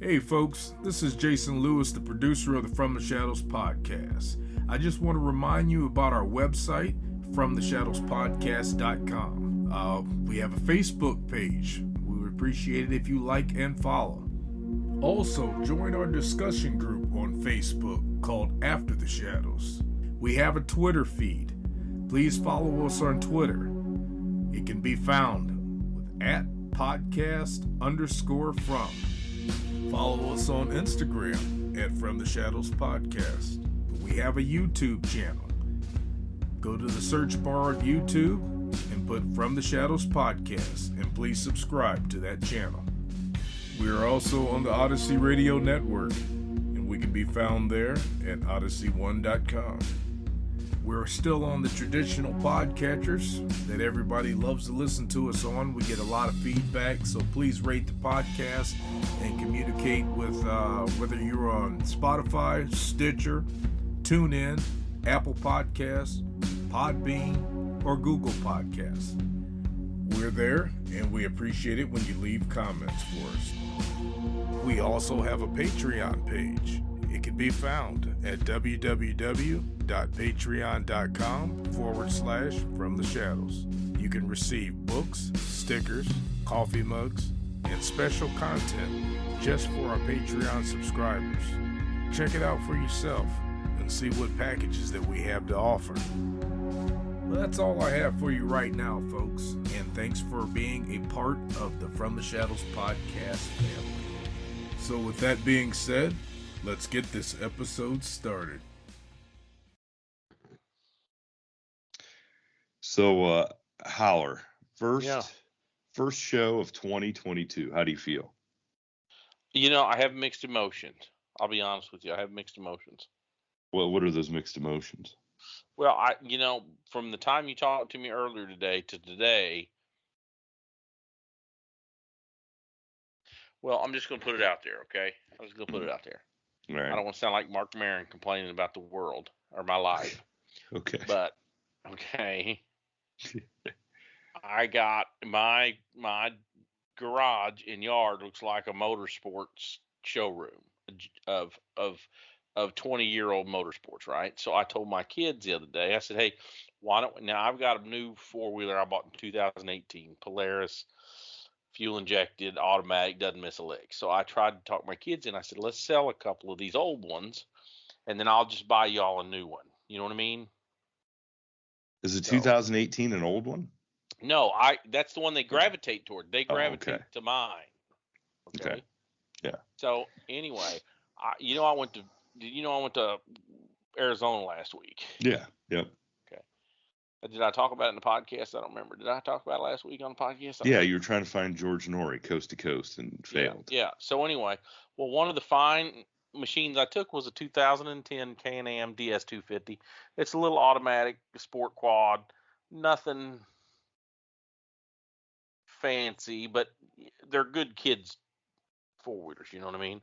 Hey folks, this is Jason Lewis, the producer of the From the Shadows podcast. I just want to remind you about our website, FromTheShadowsPodcast.com. We have a Facebook page. We would appreciate it if you like and follow. Also, join our discussion group on Facebook called After the Shadows. We have a Twitter feed. Please follow us on Twitter. It can be found with @podcast_from. Follow us on Instagram at From the Shadows Podcast. We have a YouTube channel. Go to the search bar at YouTube and put From the Shadows Podcast, and please subscribe to that channel. We are also on the Odyssey Radio Network, and we can be found there at odyssey1.com. We're still on the traditional podcatchers that everybody loves to listen to us on. We get a lot of feedback, so please rate the podcast and communicate with whether you're on Spotify, Stitcher, TuneIn, Apple Podcasts, Podbean, or Google Podcasts. We're there, and we appreciate it when you leave comments for us. We also have a Patreon page. It can be found at www.patreon.com/FromTheShadows. You can receive books, stickers, coffee mugs, and special content just for our Patreon subscribers. Check it out for yourself and see what packages that we have to offer. Well, that's all I have for you right now, folks, and thanks for being a part of the From the Shadows podcast family. So with that being said, let's get this episode started. So, Howler, first show of 2022. How do you feel? You know, I have mixed emotions. I'll be honest with you. I have mixed emotions. Well, what are those mixed emotions? Well, from the time you talked to me earlier today to today, well, I'm just going to put it out there, okay? I'm just going to put it out there. All right. I don't want to sound like Mark Maron complaining about the world or my life. Okay. But, okay. I got my garage and yard looks like a motorsports showroom of 20-year-old motorsports, right? So I told my kids the other day, I said, hey, why don't we, now I've got a new four-wheeler I bought in 2018, Polaris, fuel injected, automatic, doesn't miss a lick. So I tried to talk my kids in. I said, let's sell a couple of these old ones, and then I'll just buy y'all a new one. You know what I mean? Is it 2018 an old one? No, that's the one they gravitate toward. They gravitate to mine. Okay. Yeah. So anyway, I went to Arizona last week. Yeah. Yep. Okay. Did I talk about it in the podcast? I don't remember. Did I talk about it last week on the podcast? Yeah, you were trying to find George Norrie coast to coast and failed. Yeah. So anyway, well, one of the fine machines I took was a 2010 Can-Am DS250. It's a little automatic sport quad, nothing fancy, but they're good kids four-wheelers, you know what I mean?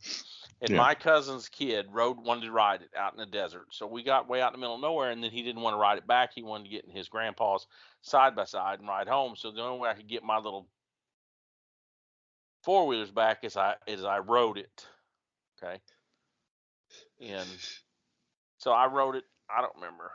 And my cousin's kid wanted to ride it out in the desert. So we got way out in the middle of nowhere, and then he didn't want to ride it back. He wanted to get in his grandpa's side-by-side and ride home. So the only way I could get my little four-wheelers back is I rode it, okay? And so I rode it, I don't remember.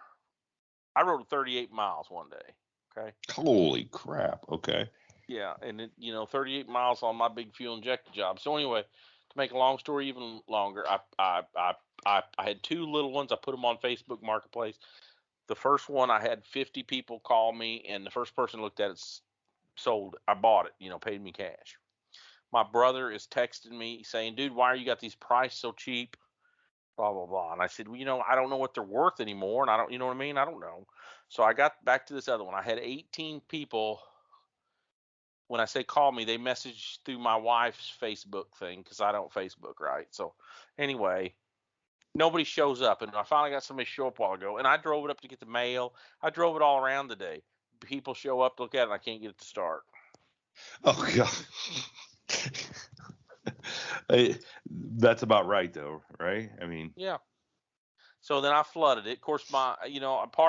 I rode it 38 miles one day, okay? Holy crap, okay. Yeah, and 38 miles on my big fuel injector job. So anyway, to make a long story even longer, I had two little ones. I put them on Facebook Marketplace. The first one, I had 50 people call me, and the first person looked at it, sold it. I bought it, paid me cash. My brother is texting me saying, dude, why are you got these prices so cheap? Blah, blah, blah. And I said, well, I don't know what they're worth anymore, and I don't, you know what I mean? I don't know. So I got back to this other one. I had 18 people. When I say call me, they message through my wife's Facebook thing because I don't Facebook, right? So anyway, nobody shows up. And I finally got somebody show up a while ago. And I drove it up to get the mail. I drove it all around today. People show up to look at it, and I can't get it to start. Oh, God. That's about right, though, right? I mean. Yeah. So then I flooded it. Of course, part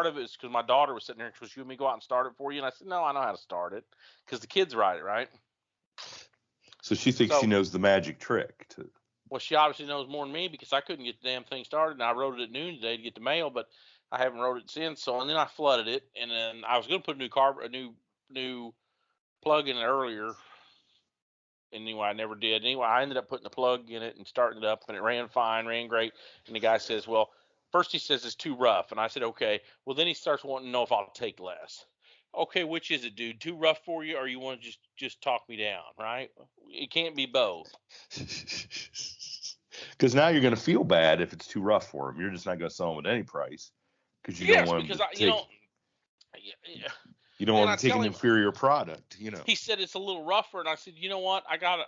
of it is because my daughter was sitting there and she goes, you want me to go out and start it for you? And I said, no, I know how to start it because the kids ride it, right? So she thinks she knows the magic trick to Well, she obviously knows more than me because I couldn't get the damn thing started, and I wrote it at noon today to get the mail, but I haven't wrote it since. So, and then I flooded it, and then I was going to put a new plug in it earlier. Anyway, I never did. Anyway, I ended up putting the plug in it and starting it up, and it ran fine, ran great. And the guy says, well, first he says it's too rough, and I said, okay. Well, then he starts wanting to know if I'll take less. Okay, which is it, dude? Too rough for you, or you want to just talk me down, right? It can't be both. Because now you're going to feel bad if it's too rough for him. You're just not going to sell him at any price because you don't want him to take. You don't want him to take an inferior product. He said it's a little rougher, and I said, you know what? I got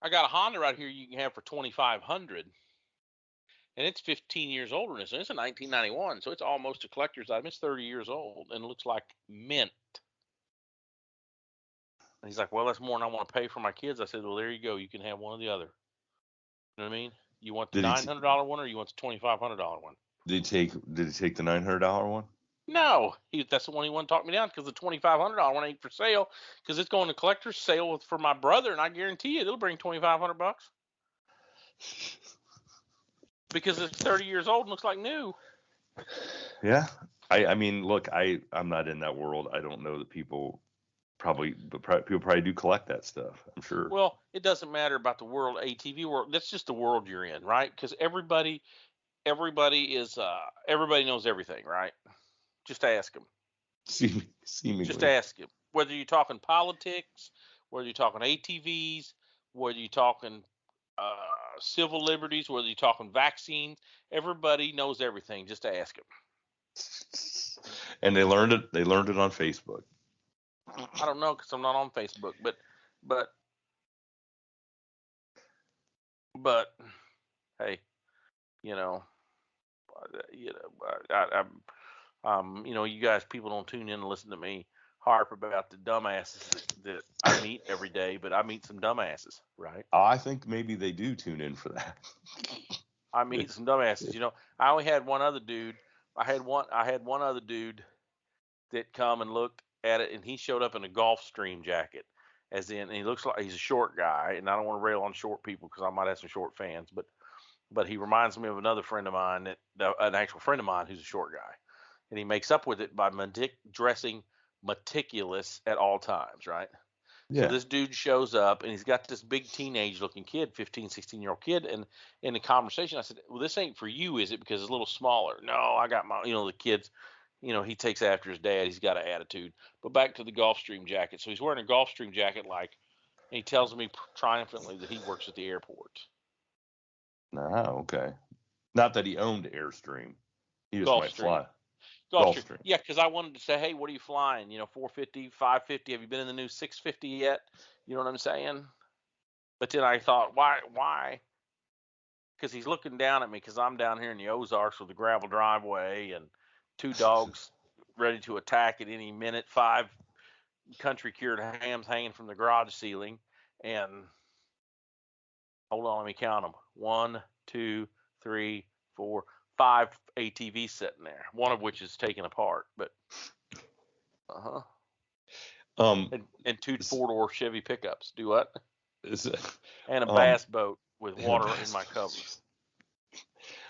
a Honda right here you can have for $2,500, and it's 15 years older than this. It's a 1991, so it's almost a collector's item. It's 30 years old, and it looks like mint. And he's like, well, that's more than I want to pay for my kids. I said, well, there you go. You can have one or the other. You know what I mean? You want the $900 one, or you want the $2,500 one? Did he take the $900 one? No, that's the one he wanted to talk me down because the $2,500 one ain't for sale because it's going to collector's sale for my brother, and I guarantee you it'll bring $2,500 because it's 30 years old and looks like new. Yeah, I mean, look, I'm not in that world. I don't know that people probably do collect that stuff. I'm sure. Well, it doesn't matter about the world, ATV world. That's just the world you're in, right? Because everybody knows everything, right? Just ask them. Seemingly. Just ask him. Whether you're talking politics, whether you're talking ATVs, whether you're talking civil liberties, whether you're talking vaccines, everybody knows everything. Just ask him. And they learned it. They learned it on Facebook. I don't know because I'm not on Facebook, but hey, you guys, people don't tune in and listen to me harp about the dumbasses that I meet every day, but I meet some dumbasses, right? I think maybe they do tune in for that. I meet some dumbasses. I only had one other dude. I had one other dude that come and looked at it, and he showed up in a Gulfstream jacket, and he looks like he's a short guy, and I don't want to rail on short people because I might have some short fans, but he reminds me of another friend of mine an actual friend of mine who's a short guy. And he makes up with it by dressing meticulous at all times, right? Yeah. So this dude shows up, and he's got this big teenage-looking kid, 15, 16-year-old kid, and in the conversation, I said, well, this ain't for you, is it? Because it's a little smaller. No, I got my, the kids, he takes after his dad. He's got an attitude. But back to the Gulfstream jacket. So he's wearing a Gulfstream jacket, and he tells me triumphantly that he works at the airport. Oh, okay. Not that he owned Airstream. He just might fly. Gulfstream. Yeah, because I wanted to say, hey, what are you flying? 450, 550. Have you been in the new 650 yet? You know what I'm saying? But then I thought, why? Because he's looking down at me because I'm down here in the Ozarks with a gravel driveway and two dogs ready to attack at any minute, 5 country cured hams hanging from the garage ceiling, and hold on, let me count them. 1, 2, 3, 4, 5 ATVs sitting there, one of which is taken apart, but and 2 4-door Chevy pickups. Do what? And a bass boat with water in my cover.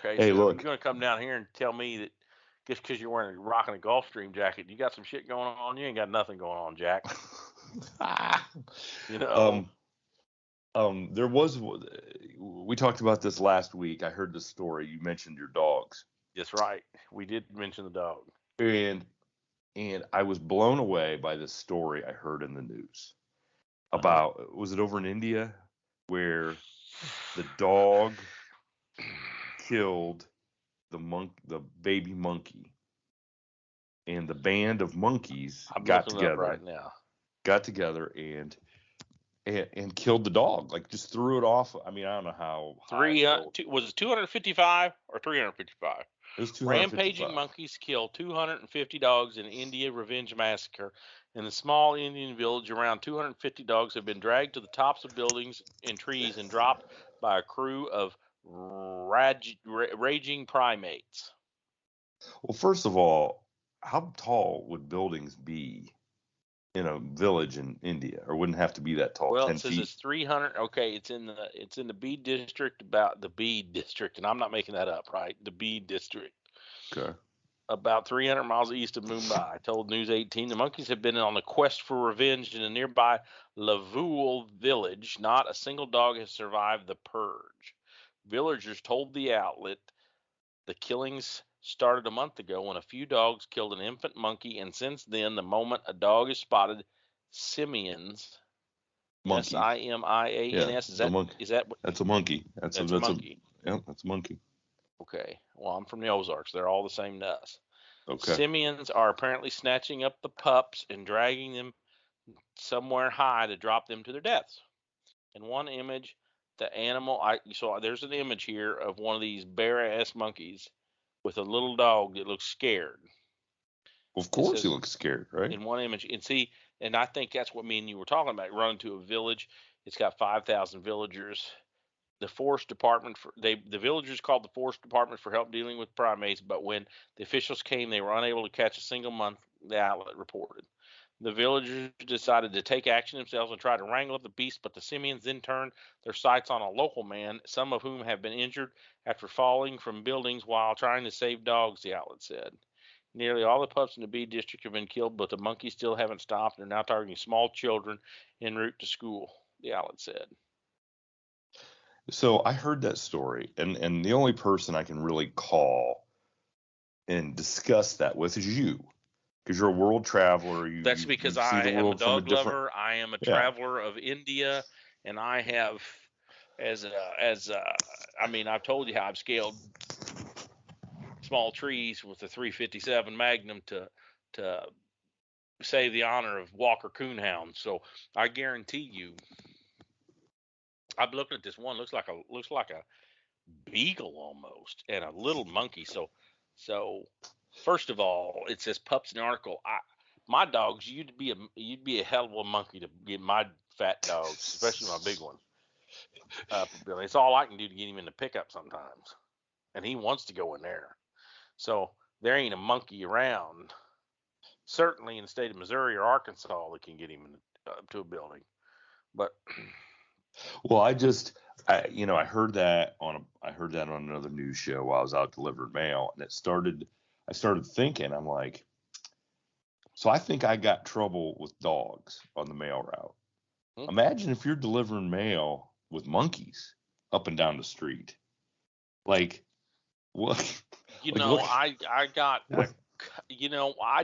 Okay, hey, so look, you're gonna come down here and tell me that just because you're rocking a Gulfstream jacket, you got some shit going on? You ain't got nothing going on, Jack. There was, we talked about this last week. I heard this story. You mentioned your dogs. That's right. We did mention the dog. And I was blown away by this story I heard in the news about, was it over in India where the dog killed the baby monkey, and the band of monkeys got together and killed the dog, just threw it off. I mean, I don't know how high. Was it 255 or 355? It was 255. Rampaging monkeys killed 250 dogs in India revenge massacre. In the small Indian village, around 250 dogs have been dragged to the tops of buildings and trees and dropped by a crew of raging primates. Well, first of all, how tall would buildings be in a village in India, or wouldn't have to be that tall. Well, 10 it says feet. it's 300. Okay, it's in the B district, about the B district, and I'm not making that up, right? The B district. Okay. About 300 miles east of Mumbai. Told News 18 the monkeys have been on a quest for revenge in a nearby Lavul village. Not a single dog has survived the purge. Villagers told the outlet the killings started a month ago when a few dogs killed an infant monkey, and since then, the moment a dog is spotted, simians, Monkey. Simians, is that what? That's a monkey. That's a monkey. That's a monkey. Okay. Well, I'm from the Ozarks. They're all the same to us. Okay. Simians are apparently snatching up the pups and dragging them somewhere high to drop them to their deaths. In one image, the animal there's an image here of one of these bare-ass monkeys with a little dog that looks scared. Well, of course he looks scared, right? In one image, and I think that's what me and you were talking about. Running to a village, it's got 5,000 villagers. The forest department the villagers called the forest department for help dealing with primates, but when the officials came, they were unable to catch a single month, the outlet reported. The villagers decided to take action themselves and try to wrangle up the beast, but the simians then turned their sights on a local man, some of whom have been injured after falling from buildings while trying to save dogs, the outlet said. Nearly all the pups in the B district have been killed, but the monkeys still haven't stopped. They're now targeting small children en route to school, the outlet said. So I heard that story, and the only person I can really call and discuss that with is you, because you're a world traveler. That's because I am a dog lover. I am a traveler of India, and I have, I've told you how I've scaled small trees with a 357 Magnum to save the honor of Walker Coonhound. So I guarantee you, I'm looking at this one. Looks like a beagle almost, and a little monkey. So first of all, it says pups in the article. My dogs, you'd be a hell of a monkey to get my fat dogs, especially my big one. It's all I can do to get him in the pickup sometimes, and he wants to go in there. So there ain't a monkey around, certainly in the state of Missouri or Arkansas, that can get him to a building. But well, I heard that on another news show while I was out delivering mail, and I started thinking, I'm like, so I think I got trouble with dogs on the mail route. Imagine if you're delivering mail with monkeys up and down the street. Like, what? I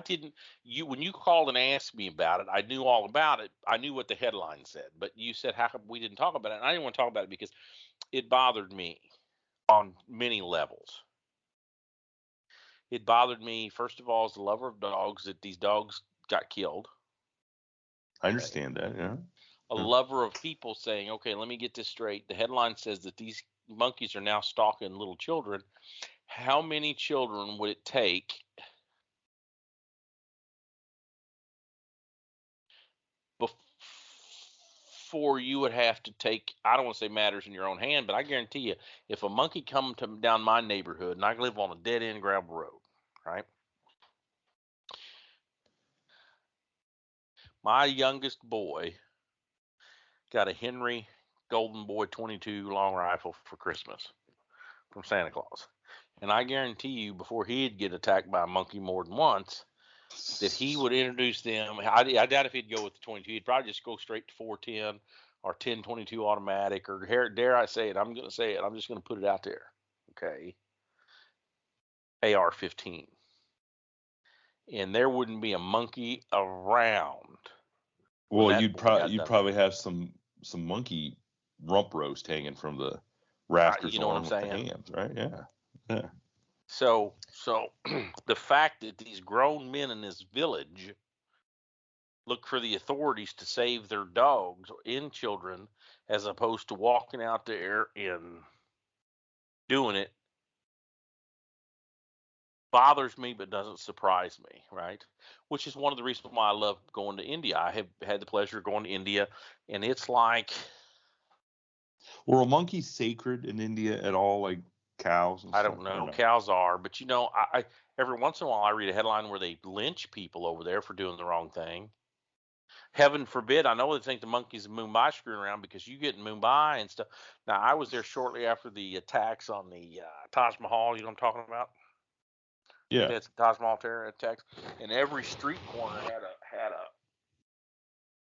didn't. When you called and asked me about it, I knew all about it. I knew what the headline said, but you said, how come we didn't talk about it? And I didn't want to talk about it because it bothered me on many levels. It bothered me, first of all, as a lover of dogs, that these dogs got killed. I understand that, yeah. A lover of people saying, okay, let me get this straight. The headline says that these monkeys are now stalking little children. How many children would it take before you would have to take, I don't want to say matters in your own hand, but I guarantee you, if a monkey come down my neighborhood, and I live on a dead-end gravel road, right? My youngest boy got a Henry Golden Boy 22 long rifle for Christmas from Santa Claus. And I guarantee you, before he'd get attacked by a monkey more than once, that he would introduce them. I doubt if he'd go with the 22. He'd probably just go straight to 410 or 10-22 automatic, or dare I say it, I'm going to say it. I'm just going to put it out there. Okay. AR-15. And there wouldn't be a monkey around. Well, you'd probably have some monkey rump roast hanging from the rafters, along with the hands, right? Yeah. So the fact that these grown men in this village look for the authorities to save their dogs and children, as opposed to walking out there and doing it, bothers me, but doesn't surprise me, right? Which is one of the reasons why I love going to India. I have had the pleasure of going to India, and it's like... Were monkeys sacred in India at all, like cows? I don't know. Cows are, but I every once in a while I read a headline where they lynch people over there for doing the wrong thing. heaven forbid, I know they think the monkeys in Mumbai screwing around because you get in Mumbai and stuff. Now, I was there shortly after the attacks on the Taj Mahal. You know what I'm talking about? Yeah. It's Taj Mahal terror attacks, and every street corner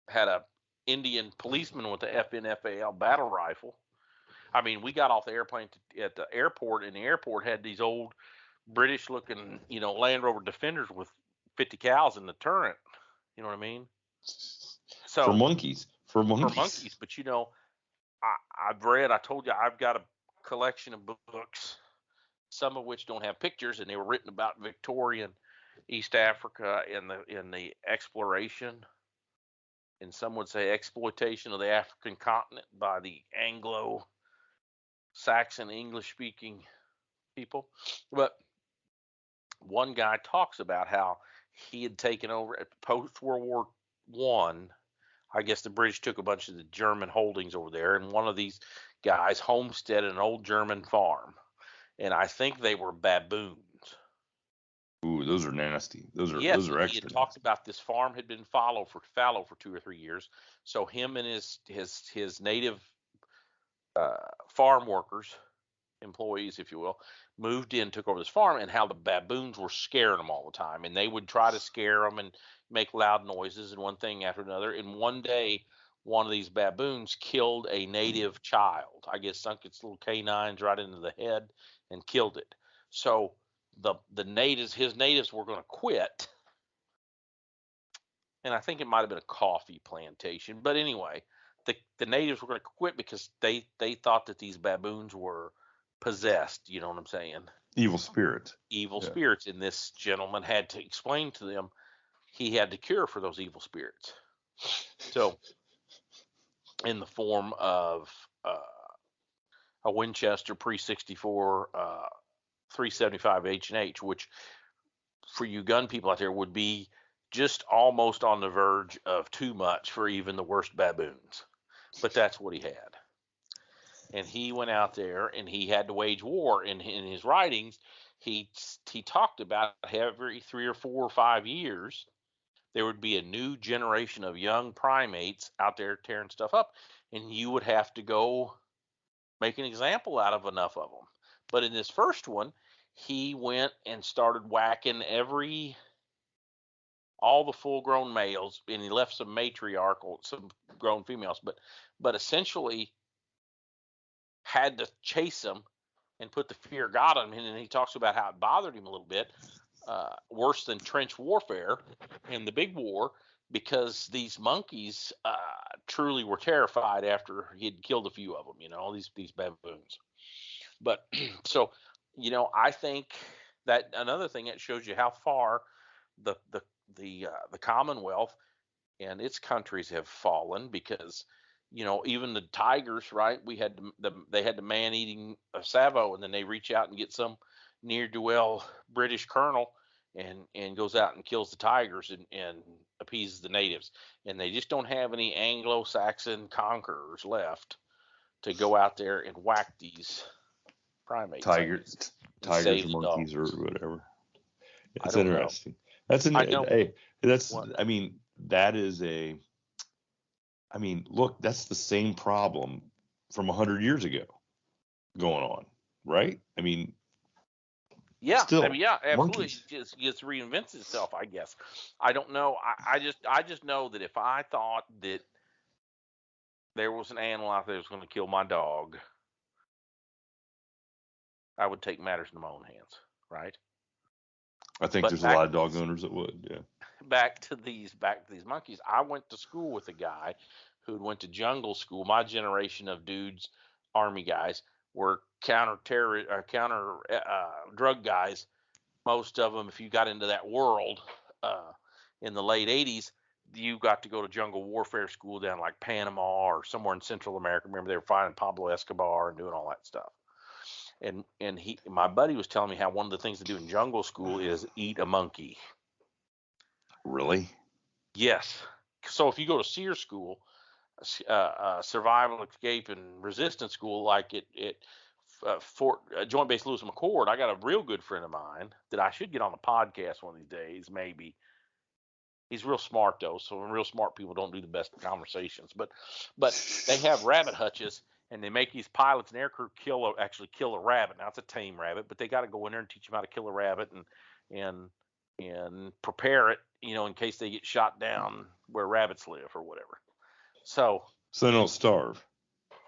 had a Indian policeman with the FNFAL battle rifle. I mean, we got off the airplane at the airport, and the airport had these old British-looking, Land Rover Defenders with 50 cows in the turret. You know what I mean? So for monkeys. But I've read. I told you I've got a collection of books, some of which don't have pictures, and they were written about Victorian East Africa in the exploration, and some would say exploitation of the African continent by the Anglo-Saxon English-speaking people. But one guy talks about how he had taken over at post-World War I. I guess the British took a bunch of the German holdings over there, and one of these guys homesteaded an old German farm, and I think they were baboons. Ooh, those are nasty. Those are extra. He had talked about this farm had been fallow for 2 or 3 years, so him and his native farm workers, employees, if you will, moved in, took over this farm, and how the baboons were scaring them all the time, and they would try to scare them and make loud noises and one thing after another. And one day, one of these baboons killed a native child. I guess sunk its little canines right into the head and killed it. So his natives were going to quit, and I think it might have been a coffee plantation. But anyway, the natives were going to quit because they thought that these baboons were possessed. You know what I'm saying? Evil spirits. And this gentleman had to explain to them he had the cure for those evil spirits. So, in the form of a Winchester Pre-64 375 H&H, which for you gun people out there would be just almost on the verge of too much for even the worst baboons. But that's what he had. And he went out there and he had to wage war. In his writings, he talked about every 3 or 4 or 5 years, there would be a new generation of young primates out there tearing stuff up, and you would have to go make an example out of enough of them. But in this first one, he went and started whacking all the full-grown males, and he left some matriarchal, some grown females, but essentially had to chase them and put the fear of God on him. And he talks about how it bothered him a little bit, worse than trench warfare in the big war, because these monkeys truly were terrified after he had killed a few of them, these baboons. But so, I think that another thing that shows you how far the Commonwealth and its countries have fallen, because even the tigers, right? They had the man-eating Savo, and then they reach out and get some ne'er-do-well British colonel and goes out and kills the tigers and appeases the natives. And they just don't have any Anglo-Saxon conquerors left to go out there and whack these primates. Tigers or monkeys or whatever. It's interesting. Look, that's the same problem from 100 years ago going on, right? Absolutely. Monkeys. It just reinvents itself, I guess. I don't know. I just know that if I thought that there was an animal out there that was going to kill my dog, I would take matters into my own hands, right? I think there's a lot of dog owners that would, yeah. Back to these monkeys. I went to school with a guy who went to jungle school. My generation of dudes, Army guys, were counter drug guys. Most of them, if you got into that world in the late 80s, you got to go to jungle warfare school down like Panama or somewhere in Central America. Remember, they were finding Pablo Escobar and doing all that stuff. And my buddy was telling me how one of the things to do in jungle school is eat a monkey. Really? Yes. So if you go to SEER school, survival, escape, and resistance school, like Fort Joint Base Lewis McChord, I got a real good friend of mine that I should get on the podcast one of these days, maybe. He's real smart though, so real smart people don't do the best conversations. But they have rabbit hutches, and they make these pilots and aircrew actually kill a rabbit. Now it's a tame rabbit, but they got to go in there and teach them how to kill a rabbit and prepare it, in case they get shot down where rabbits live or whatever. So they don't starve.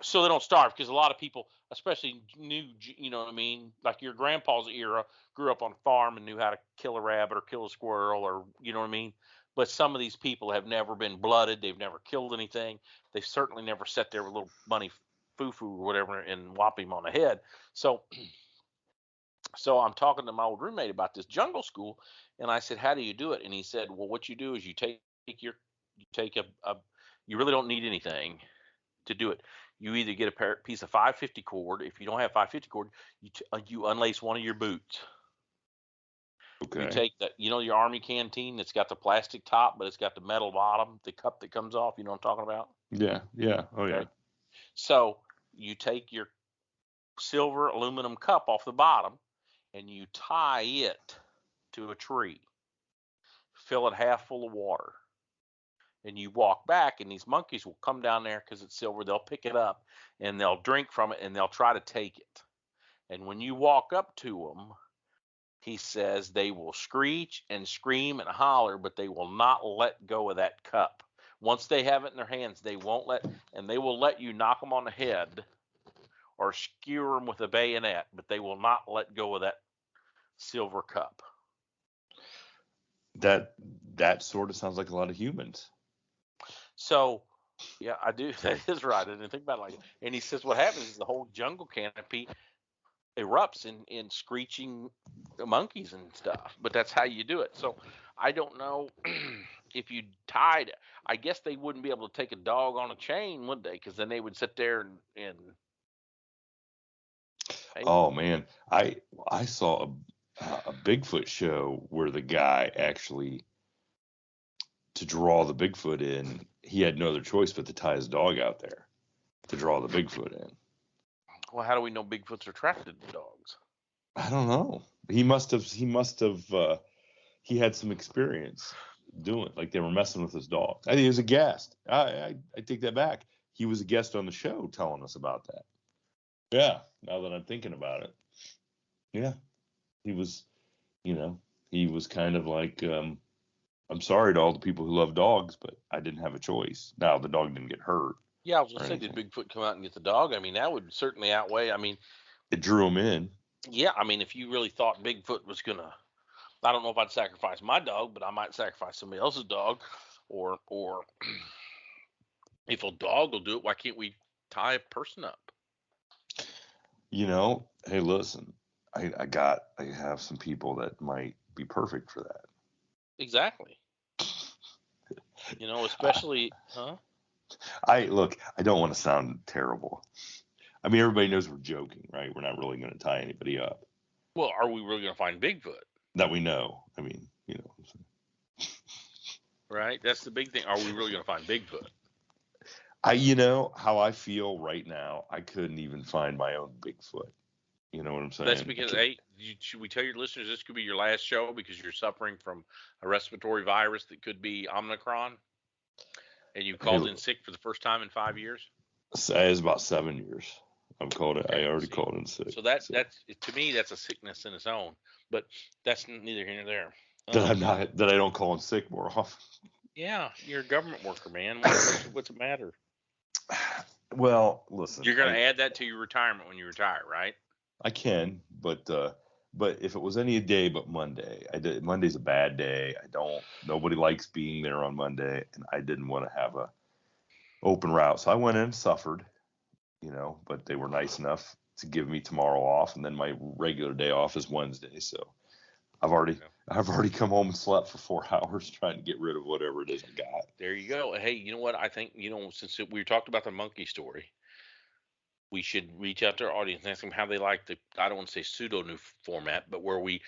So they don't starve, because a lot of people, especially new, what I mean, like your grandpa's era, grew up on a farm and knew how to kill a rabbit or kill a squirrel, or what I mean. But some of these people have never been blooded. They've never killed anything. They've certainly never sat there with a little bunny foo-foo or whatever and whop him on the head. So I'm talking to my old roommate about this jungle school, and I said, "How do you do it?" And he said, "Well, what you do is you really don't need anything to do it. You either get a piece of 550 cord. If you don't have 550 cord, you unlace one of your boots. Okay. You take your Army canteen that's got the plastic top, but it's got the metal bottom, the cup that comes off. You know what I'm talking about? Yeah. Oh, yeah. Okay. So you take your silver aluminum cup off the bottom, and you tie it to a tree. Fill it half full of water. And you walk back, and these monkeys will come down there because it's silver. They'll pick it up, and they'll drink from it, and they'll try to take it. And when you walk up to them, he says they will screech and scream and holler, but they will not let go of that cup. Once they have it in their hands, they won't and they will let you knock them on the head or skewer them with a bayonet, but they will not let go of that silver cup. That sort of sounds like a lot of humans. So, yeah, I do. That is right. I didn't think about it like that. And he says what happens is the whole jungle canopy erupts in screeching monkeys and stuff. But that's how you do it. So I don't know if you tied. I guess they wouldn't be able to take a dog on a chain, would they? Because then they would sit there and. Oh man, I saw a Bigfoot show where the guy actually, to draw the Bigfoot in, he had no other choice but to tie his dog out there to draw the Bigfoot in. Well, how do we know Bigfoots are attracted to dogs? I don't know. He must have. He had some experience doing it. Like they were messing with his dog. I think he was a guest. I take that back. He was a guest on the show telling us about that. Yeah. Now that I'm thinking about it. Yeah. He was. He was kind of like. I'm sorry to all the people who love dogs, but I didn't have a choice. Now, the dog didn't get hurt. Yeah, I was going to say, did Bigfoot come out and get the dog? I mean, that would certainly outweigh. I mean, it drew him in. Yeah, I mean, if you really thought Bigfoot was going to, I don't know if I'd sacrifice my dog, but I might sacrifice somebody else's dog. Or if a dog will do it, why can't we tie a person up? Hey, listen, I have some people that might be perfect for that. Exactly. Especially, I don't want to sound terrible. I mean, everybody knows we're joking, right? We're not really going to tie anybody up. Well, are we really going to find Bigfoot? That we know. I mean, Right? That's the big thing. Are we really going to find Bigfoot? How I feel right now, I couldn't even find my own Bigfoot. You know what I'm saying? That's because, should we tell your listeners this could be your last show because you're suffering from a respiratory virus that could be Omicron, and you called in sick for the first time in 5 years? It's about 7 years. I already called in sick. So that's to me, that's a sickness in its own. But that's neither here nor there. That I don't call in sick more often. Yeah, you're a government worker, man. What's the matter? Well, listen. You're going to add that to your retirement when you retire, right? I can, but if it was any day but Monday, Monday's a bad day. Nobody likes being there on Monday, and I didn't want to have a open route. So I went in and suffered, but they were nice enough to give me tomorrow off, and then my regular day off is Wednesday. So I've already come home and slept for 4 hours trying to get rid of whatever it is I got. There you go. Hey, you know what? I think, since we talked about the monkey story, we should reach out to our audience and ask them how they like the, I don't want to say pseudo new format, but where we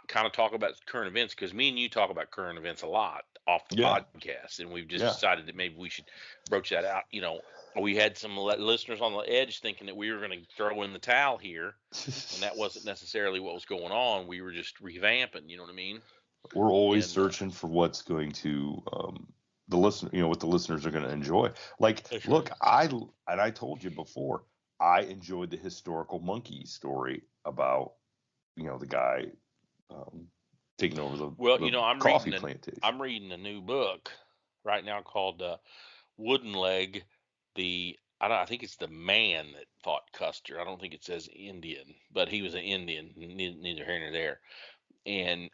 kind of talk about current events, because me and you talk about current events a lot off the podcast, and we've just decided that maybe we should broach that out. We had some listeners on the edge thinking that we were going to throw in the towel here, and that wasn't necessarily what was going on. We were just revamping, you know what I mean? We're always searching for what's going to the listener, what the listeners are going to enjoy. Like, look, I told you before, I enjoyed the historical monkey story about the guy taking over the coffee plantation. I'm reading a new book right now called Wooden Leg. I think it's the man that fought Custer. I don't think it says Indian, but he was an Indian. Neither here nor there. And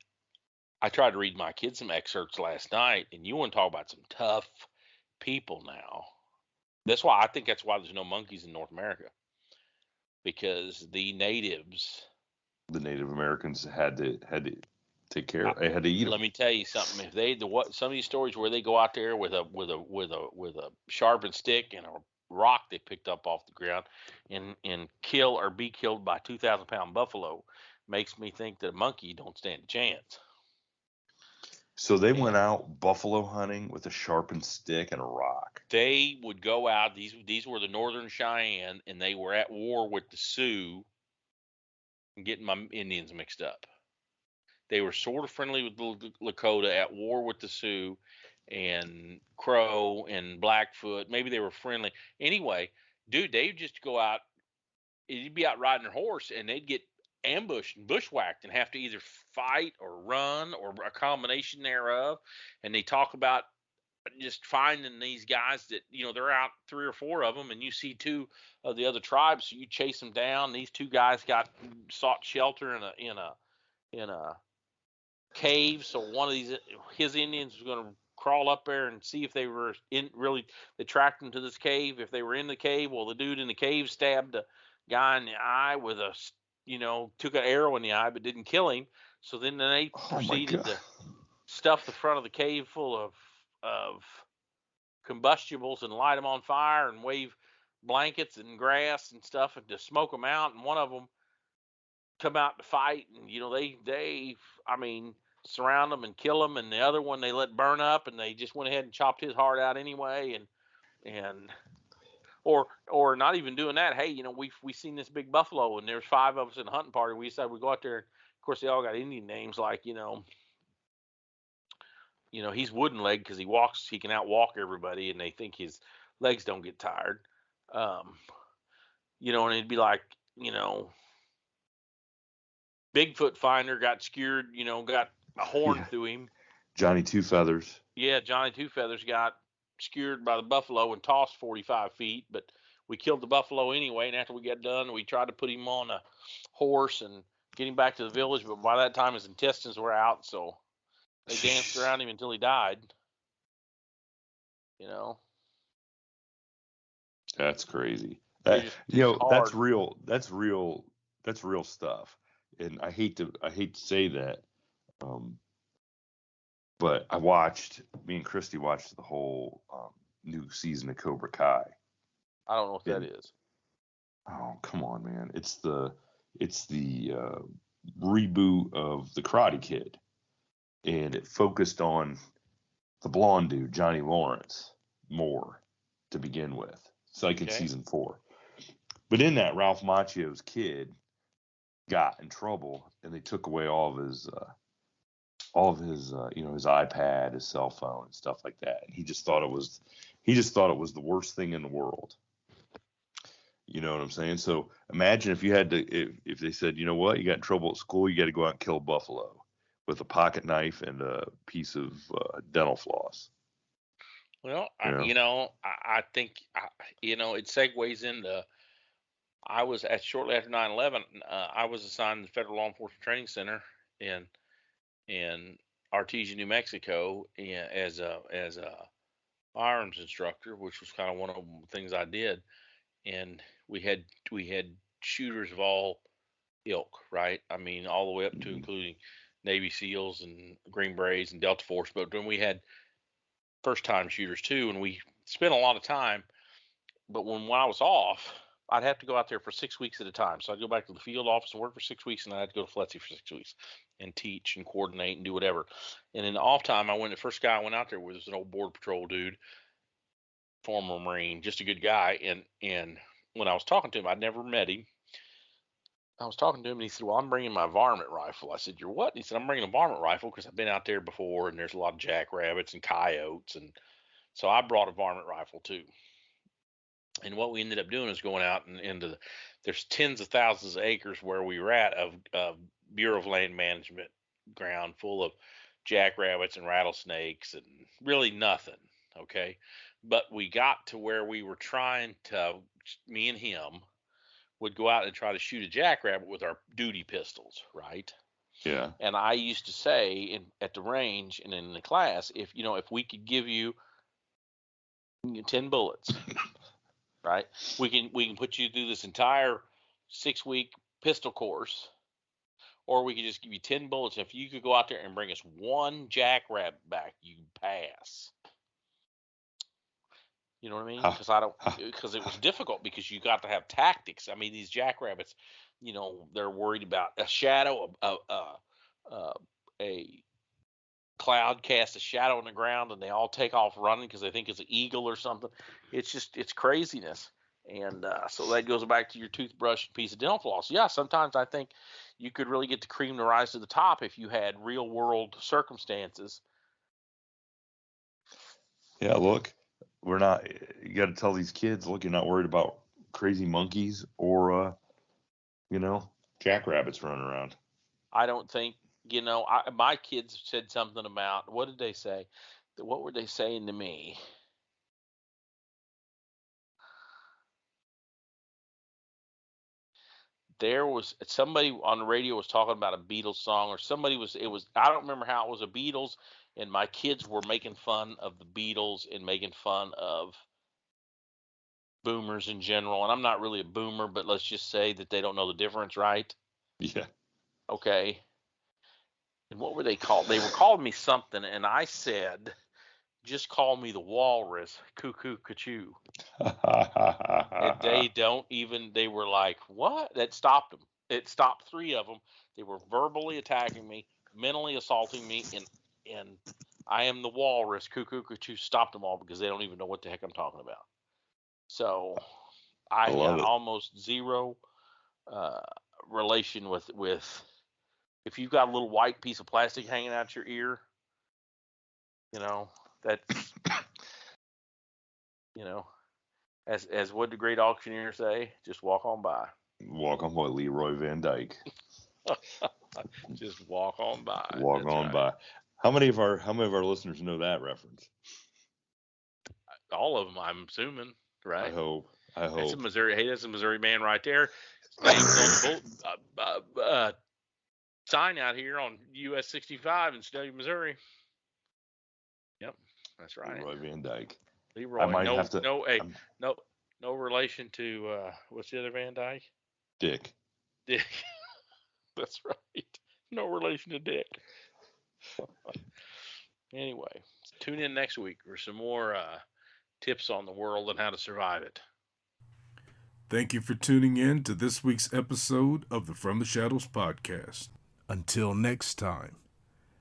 I tried to read my kids some excerpts last night, and you want to talk about some tough people now. That's why there's no monkeys in North America, because the Native Americans had to take care. They had to eat them. Let me tell you something. If some of these stories where they go out there with a sharpened stick and a rock they picked up off the ground and kill or be killed by 2,000-pound buffalo, makes me think that a monkey don't stand a chance. So they went out buffalo hunting with a sharpened stick and a rock. They would go out. These were the Northern Cheyenne, and they were at war with the Sioux. I'm getting my Indians mixed up. They were sort of friendly with the Lakota, at war with the Sioux and Crow and Blackfoot. Maybe they were friendly. Anyway, dude, they'd just go out. You'd be out riding their horse, and they'd get ambushed and bushwhacked and have to either fight or run or a combination thereof. And they talk about just finding these guys that, they're out 3 or 4 of them, and you see 2 of the other tribes, so you chase them down. These 2 guys sought shelter in a cave, so one of his Indians was going to crawl up there and see if they were they tracked them to this cave. If they were in the cave, well, the dude in the cave stabbed a guy in the eye with took an arrow in the eye, but didn't kill him. So then they proceeded to stuff the front of the cave full of combustibles and light them on fire and wave blankets and grass and stuff and to smoke them out. And one of them come out to fight, and they surround them and kill them, and the other one they let burn up, and they just went ahead and chopped his heart out anyway. Or not even doing that. Hey, we seen this big buffalo, and there's 5 of us in a hunting party. We decided we go out there. Of course, they all got Indian names, like he's Wooden Leg because he can outwalk everybody, and they think his legs don't get tired. And it'd be like, Bigfoot finder got skewered, got a horn through him. Johnny Two Feathers. Yeah, Johnny Two Feathers got skewered by the buffalo and tossed 45 feet, but we killed the buffalo anyway. And after we got done, we tried to put him on a horse and get him back to the village. But by that time, his intestines were out, so they danced around him until he died. That's crazy. That's real. That's real stuff. And I hate to say that, but me and Christy watched the whole new season of Cobra Kai. I don't know what that is. Oh, come on, man! It's the reboot of the Karate Kid, and it focused on the blonde dude, Johnny Lawrence, more to begin with. It's like in season 4, but in that, Ralph Macchio's kid got in trouble, and they took away all of his his iPad, his cell phone, and stuff like that. And he just thought it was the worst thing in the world. You know what I'm saying? So imagine if you had to, if they said, you know what, you got in trouble at school, you got to go out and kill a buffalo with a pocket knife and a piece of dental floss. Well, I think it segues into. I was shortly after 9/11. I was assigned to the Federal Law Enforcement Training Center in Artesia, New Mexico, as a firearms instructor, which was kind of one of the things I did. And we had shooters of all ilk, right? I mean, all the way up to including Navy SEALs and Green Berets and Delta Force. But then we had first-time shooters too, and we spent a lot of time. But when I was off, I'd have to go out there for 6 weeks at a time. So I'd go back to the field office and work for 6 weeks, and then I'd go to FLETC for 6 weeks and teach and coordinate and do whatever. And in the off time, the first guy I went out there with was an old Border Patrol dude, former Marine, just a good guy. And when I was talking to him, I'd never met him. I was talking to him, and he said, "Well, I'm bringing my varmint rifle." I said, "You're what?" And he said, "I'm bringing a varmint rifle because I've been out there before, and there's a lot of jackrabbits and coyotes, and so I brought a varmint rifle too." And what we ended up doing is going out and into there's tens of thousands of acres where we were at of Bureau of Land Management ground full of jackrabbits and rattlesnakes and really nothing. Okay, but we got to where we were trying to. Me and him would go out and try to shoot a jackrabbit with our duty pistols, right? Yeah. And I used to say at the range and in the class, if we could give you 10 bullets, right? We can put you through this entire 6-week pistol course, or we could just give you 10 bullets. If you could go out there and bring us one jackrabbit back, you pass. You know what I mean? Because it was difficult because you got to have tactics. I mean, these jackrabbits, they're worried about a shadow, a cloud casts a shadow on the ground, and they all take off running because they think it's an eagle or something. It's craziness. And so that goes back to your toothbrush and piece of dental floss. Yeah, sometimes I think you could really get the cream to rise to the top if you had real world circumstances. Yeah, look, you got to tell these kids, look, you're not worried about crazy monkeys or, jackrabbits running around. I don't think, my kids said something about, what did they say? What were they saying to me? There was somebody on the radio was talking about a Beatles song, or I don't remember how it was a Beatles, and my kids were making fun of the Beatles and making fun of boomers in general. And I'm not really a boomer, but let's just say that they don't know the difference, right? Yeah. Okay. And what were they called? They were calling me something, and I said, just call me the walrus, cuckoo, cachoo. And they were like, what? That stopped them. It stopped 3 of them. They were verbally attacking me, mentally assaulting me, and I am the walrus, cuckoo, cachoo, stopped them all because they don't even know what the heck I'm talking about. So I got almost zero relation with if you've got a little white piece of plastic hanging out your ear, that's, as would the great auctioneer say, just walk on by. Walk on by, Leroy Van Dyke. Just walk on by. Walk on by. How many of our listeners know that reference? All of them, I'm assuming, right? I hope. That's a Missouri. Hey, that's a Missouri man right there. Sign out here on US 65 in Snelling, Missouri. Yep, that's right. Leroy Van Dyke. Leroy. No relation to what's the other Van Dyke? Dick. That's right. No relation to Dick. Anyway, tune in next week for some more tips on the world and how to survive it. Thank you for tuning in to this week's episode of the From the Shadows podcast. Until next time,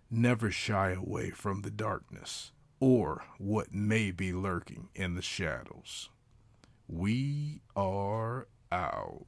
never shy away from the darkness or what may be lurking in the shadows. We are out.